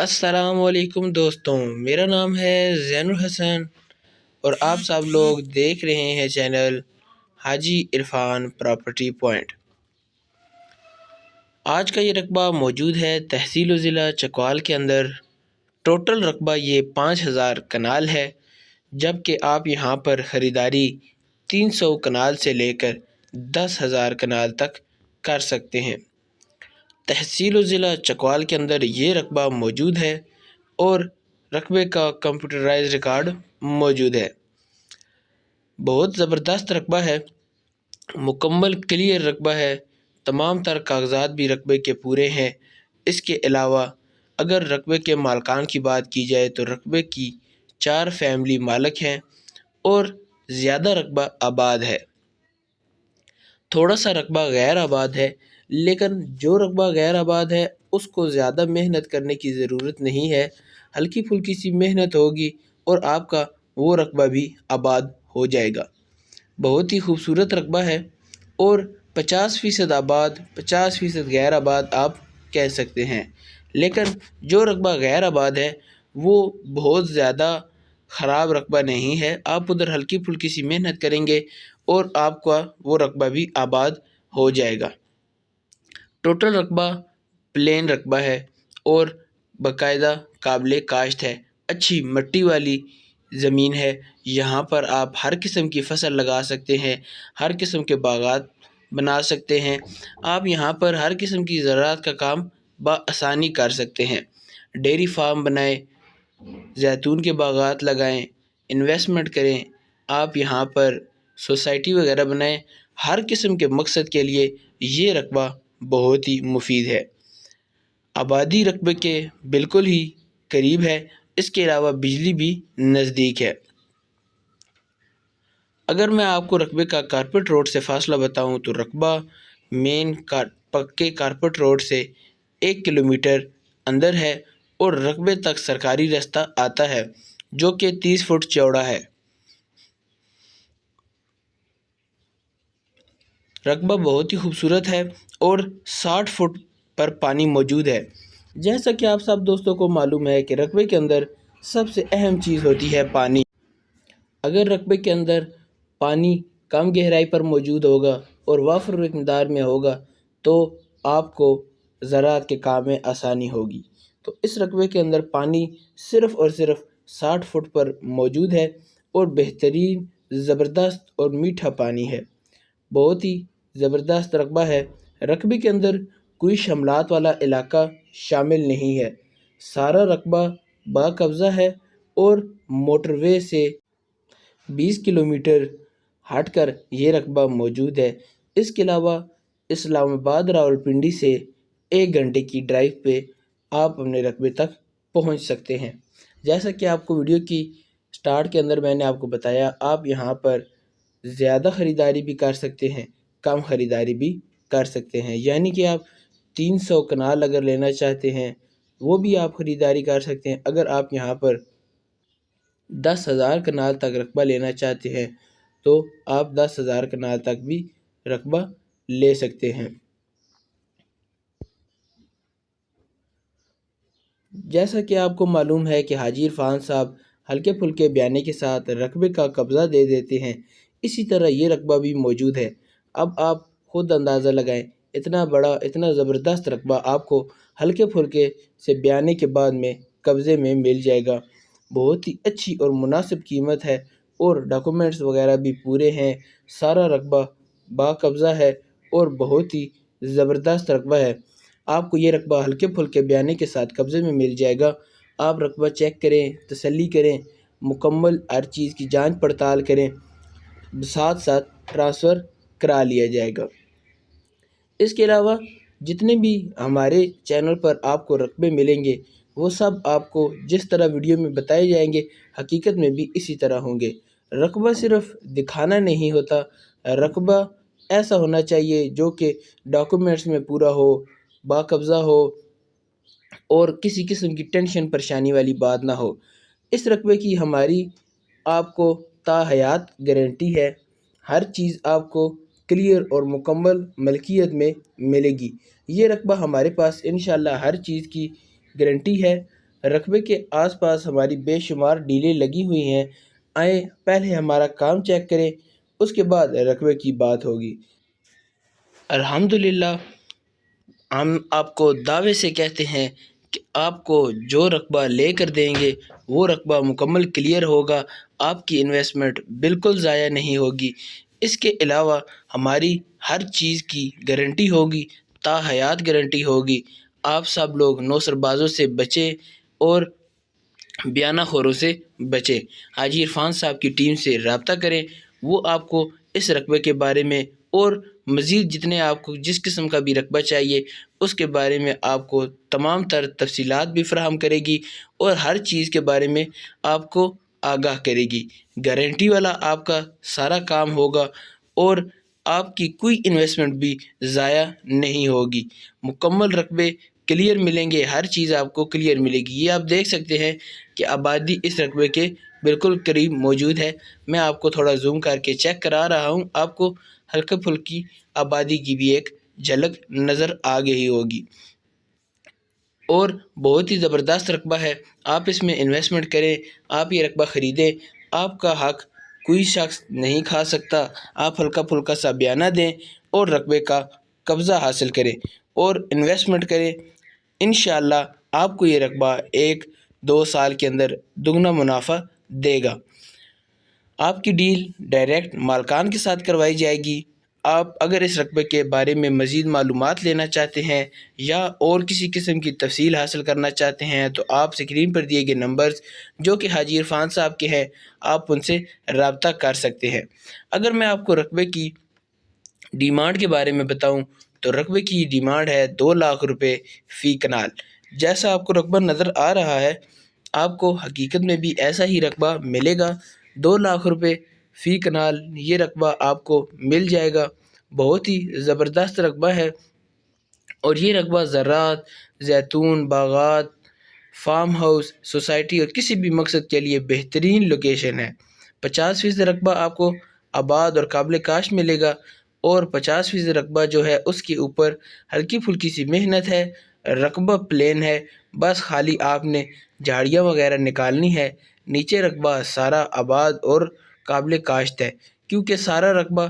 السلام علیکم دوستوں، میرا نام ہے زین الحسن اور آپ سب لوگ دیکھ رہے ہیں چینل حاجی عرفان پراپرٹی پوائنٹ۔ آج کا یہ رقبہ موجود ہے تحصیل و ضلع چکوال کے اندر۔ ٹوٹل رقبہ یہ 5000 کنال ہے، جبکہ آپ یہاں پر خریداری 300 کنال سے لے کر 10,000 کنال تک کر سکتے ہیں۔ تحصیل و ضلع چکوال کے اندر یہ رقبہ موجود ہے اور رقبے کا کمپیوٹرائز ریکارڈ موجود ہے۔ بہت زبردست رقبہ ہے، مکمل کلیئر رقبہ ہے، تمام تر کاغذات بھی رقبے کے پورے ہیں۔ اس کے علاوہ اگر رقبے کے مالکان کی بات کی جائے تو رقبے کی 4 فیملی مالک ہیں اور زیادہ رقبہ آباد ہے۔ تھوڑا سا رقبہ غیر آباد ہے، لیکن جو رقبہ غیر آباد ہے اس کو زیادہ محنت کرنے کی ضرورت نہیں ہے، ہلکی پھلکی سی محنت ہوگی اور آپ کا وہ رقبہ بھی آباد ہو جائے گا۔ بہت ہی خوبصورت رقبہ ہے اور 50% آباد 50% غیر آباد آپ کہہ سکتے ہیں، لیکن جو رقبہ غیر آباد ہے وہ بہت زیادہ خراب رقبہ نہیں ہے۔ آپ ادھر ہلکی پھلکی سی محنت کریں گے اور آپ کا وہ رقبہ بھی آباد ہو جائے گا۔ ٹوٹل رقبہ پلین رقبہ ہے اور باقاعدہ قابل کاشت ہے، اچھی مٹی والی زمین ہے۔ یہاں پر آپ ہر قسم کی فصل لگا سکتے ہیں، ہر قسم کے باغات بنا سکتے ہیں۔ آپ یہاں پر ہر قسم کی زراعت کا کام بآسانی کر سکتے ہیں۔ ڈیری فارم بنائیں، زیتون کے باغات لگائیں، انویسٹمنٹ کریں، آپ یہاں پر سوسائٹی وغیرہ بنائیں۔ ہر قسم کے مقصد کے لیے یہ رقبہ بہت ہی مفید ہے۔ آبادی رقبے کے بالکل ہی قریب ہے، اس کے علاوہ بجلی بھی نزدیک ہے۔ اگر میں آپ کو رقبے کا کارپیٹ روڈ سے فاصلہ بتاؤں تو رقبہ مین پکے کارپیٹ روڈ سے 1 کلومیٹر اندر ہے اور رقبے تک سرکاری راستہ آتا ہے جو کہ 30 فٹ چوڑا ہے۔ رقبہ بہت ہی خوبصورت ہے اور 60 فٹ پر پانی موجود ہے۔ جیسا کہ آپ سب دوستوں کو معلوم ہے کہ رقبے کے اندر سب سے اہم چیز ہوتی ہے پانی۔ اگر رقبے کے اندر پانی کم گہرائی پر موجود ہوگا اور وافر مقدار میں ہوگا تو آپ کو زراعت کے کام میں آسانی ہوگی۔ تو اس رقبے کے اندر پانی صرف اور صرف 60 فٹ پر موجود ہے اور بہترین زبردست اور میٹھا پانی ہے۔ بہت ہی زبردست رقبہ ہے۔ رقبے کے اندر کوئی شملات والا علاقہ شامل نہیں ہے، سارا رقبہ با قبضہ ہے اور موٹر وے سے 20 کلومیٹر ہٹ کر یہ رقبہ موجود ہے۔ اس کے علاوہ اسلام آباد راولپنڈی سے 1 گھنٹے کی ڈرائیو پہ آپ اپنے رقبے تک پہنچ سکتے ہیں۔ جیسا کہ آپ کو ویڈیو کی سٹارٹ کے اندر میں نے آپ کو بتایا، آپ یہاں پر زیادہ خریداری بھی کر سکتے ہیں، کم خریداری بھی کر سکتے ہیں، یعنی کہ آپ 300 کنال اگر لینا چاہتے ہیں وہ بھی آپ خریداری کر سکتے ہیں۔ اگر آپ یہاں پر 10,000 کنال تک رقبہ لینا چاہتے ہیں تو آپ 10,000 کنال تک بھی رقبہ لے سکتے ہیں۔ جیسا کہ آپ کو معلوم ہے کہ حاجی عرفان صاحب ہلکے پھلکے بیانے کے ساتھ رقبے کا قبضہ دے دیتے ہیں، اسی طرح یہ رقبہ بھی موجود ہے۔ اب آپ خود اندازہ لگائیں، اتنا بڑا اتنا زبردست رقبہ آپ کو ہلکے پھلکے سے بیانے کے بعد میں قبضے میں مل جائے گا۔ بہت ہی اچھی اور مناسب قیمت ہے اور ڈاکومنٹس وغیرہ بھی پورے ہیں، سارا رقبہ با قبضہ ہے اور بہت ہی زبردست رقبہ ہے۔ آپ کو یہ رقبہ ہلکے پھلکے بیانے کے ساتھ قبضے میں مل جائے گا۔ آپ رقبہ چیک کریں، تسلی کریں، مکمل ہر چیز کی جانچ پڑتال کریں، ساتھ ساتھ ٹرانسفر کرا لیا جائے گا۔ اس کے علاوہ جتنے بھی ہمارے چینل پر آپ کو رقبے ملیں گے وہ سب آپ کو جس طرح ویڈیو میں بتائے جائیں گے حقیقت میں بھی اسی طرح ہوں گے۔ رقبہ صرف دکھانا نہیں ہوتا، رقبہ ایسا ہونا چاہیے جو کہ ڈاکومنٹس میں پورا ہو، با قبضہ ہو اور کسی قسم کی ٹینشن پریشانی والی بات نہ ہو۔ اس رقبے کی ہماری آپ کو تا حیات گارنٹی ہے، ہر چیز آپ کو کلیئر اور مکمل ملکیت میں ملے گی۔ یہ رقبہ ہمارے پاس انشاءاللہ ہر چیز کی گارنٹی ہے، رقبے کے آس پاس ہماری بے شمار ڈیلیں لگی ہوئی ہیں، آئیں پہلے ہمارا کام چیک کریں، اس کے بعد رقبے کی بات ہوگی۔ الحمدللہ ہم آپ کو دعوے سے کہتے ہیں کہ آپ کو جو رقبہ لے کر دیں گے وہ رقبہ مکمل کلیئر ہوگا، آپ کی انویسٹمنٹ بالکل ضائع نہیں ہوگی۔ اس کے علاوہ ہماری ہر چیز کی گارنٹی ہوگی، تا حیات گارنٹی ہوگی۔ آپ سب لوگ نوسر بازوں سے بچیں اور بیانہ خوروں سے بچیں۔ حاجی عرفان صاحب کی ٹیم سے رابطہ کریں، وہ آپ کو اس رقبے کے بارے میں اور مزید جتنے آپ کو جس قسم کا بھی رقبہ چاہیے اس کے بارے میں آپ کو تمام تر تفصیلات بھی فراہم کرے گی اور ہر چیز کے بارے میں آپ کو آگاہ کرے گی۔ گارنٹی والا آپ کا سارا کام ہوگا اور آپ کی کوئی انویسٹمنٹ بھی ضائع نہیں ہوگی۔ مکمل رقبے کلیئر ملیں گے، ہر چیز آپ کو کلیئر ملے گی۔ یہ آپ دیکھ سکتے ہیں کہ آبادی اس رقبے کے بالکل قریب موجود ہے۔ میں آپ کو تھوڑا زوم کر کے چیک کرا رہا ہوں، آپ کو ہلکے پھلکی آبادی کی بھی ایک جھلک نظر آ گئی ہوگی، اور بہت ہی زبردست رقبہ ہے۔ آپ اس میں انویسٹمنٹ کریں، آپ یہ رقبہ خریدیں، آپ کا حق کوئی شخص نہیں کھا سکتا۔ آپ ہلکا پھلکا سا بیانہ دیں اور رقبے کا قبضہ حاصل کریں اور انویسٹمنٹ کریں۔ انشاءاللہ آپ کو یہ رقبہ 1-2 سال کے اندر دگنا منافع دے گا۔ آپ کی ڈیل ڈائریکٹ مالکان کے ساتھ کروائی جائے گی۔ آپ اگر اس رقبے کے بارے میں مزید معلومات لینا چاہتے ہیں یا اور کسی قسم کی تفصیل حاصل کرنا چاہتے ہیں تو آپ اسکرین پر دیے گئے نمبرز جو کہ حاجی عرفان صاحب کے ہیں، آپ ان سے رابطہ کر سکتے ہیں۔ اگر میں آپ کو رقبے کی ڈیمانڈ کے بارے میں بتاؤں تو رقبے کی ڈیمانڈ ہے 2 لاکھ روپے فی کنال۔ جیسا آپ کو رقبہ نظر آ رہا ہے آپ کو حقیقت میں بھی ایسا ہی رقبہ ملے گا۔ 2 لاکھ روپے فی کنال یہ رقبہ آپ کو مل جائے گا۔ بہت ہی زبردست رقبہ ہے اور یہ رقبہ زراعت، زیتون باغات، فارم ہاؤس، سوسائٹی اور کسی بھی مقصد کے لیے بہترین لوکیشن ہے۔ 50% رقبہ آپ کو آباد اور قابل کاشت ملے گا اور 50% رقبہ جو ہے اس کے اوپر ہلکی پھلکی سی محنت ہے۔ رقبہ پلین ہے، بس خالی آپ نے جھاڑیاں وغیرہ نکالنی ہے۔ نیچے رقبہ سارا آباد اور قابل کاشت ہے کیونکہ سارا رقبہ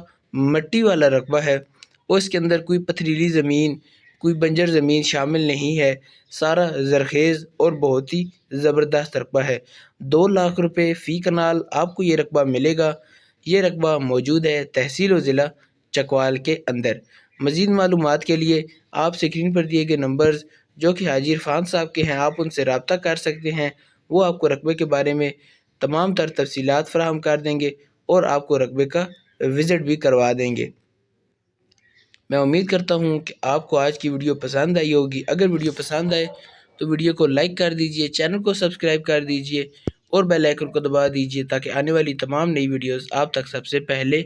مٹی والا رقبہ ہے اور اس کے اندر کوئی پتھریلی زمین، کوئی بنجر زمین شامل نہیں ہے، سارا زرخیز اور بہت ہی زبردست رقبہ ہے۔ 2 لاکھ روپے فی کنال آپ کو یہ رقبہ ملے گا۔ یہ رقبہ موجود ہے تحصیل و ضلع چکوال کے اندر۔ مزید معلومات کے لیے آپ اسکرین پر دیے گئے نمبرز جو کہ حاجی عرفان صاحب کے ہیں آپ ان سے رابطہ کر سکتے ہیں، وہ آپ کو رقبے کے بارے میں تمام تر تفصیلات فراہم کر دیں گے اور آپ کو رقبے کا وزٹ بھی کروا دیں گے۔ میں امید کرتا ہوں کہ آپ کو آج کی ویڈیو پسند آئی ہوگی۔ اگر ویڈیو پسند آئے تو ویڈیو کو لائک کر دیجئے، چینل کو سبسکرائب کر دیجئے اور بیل آئیکن کو دبا دیجئے تاکہ آنے والی تمام نئی ویڈیوز آپ تک سب سے پہلے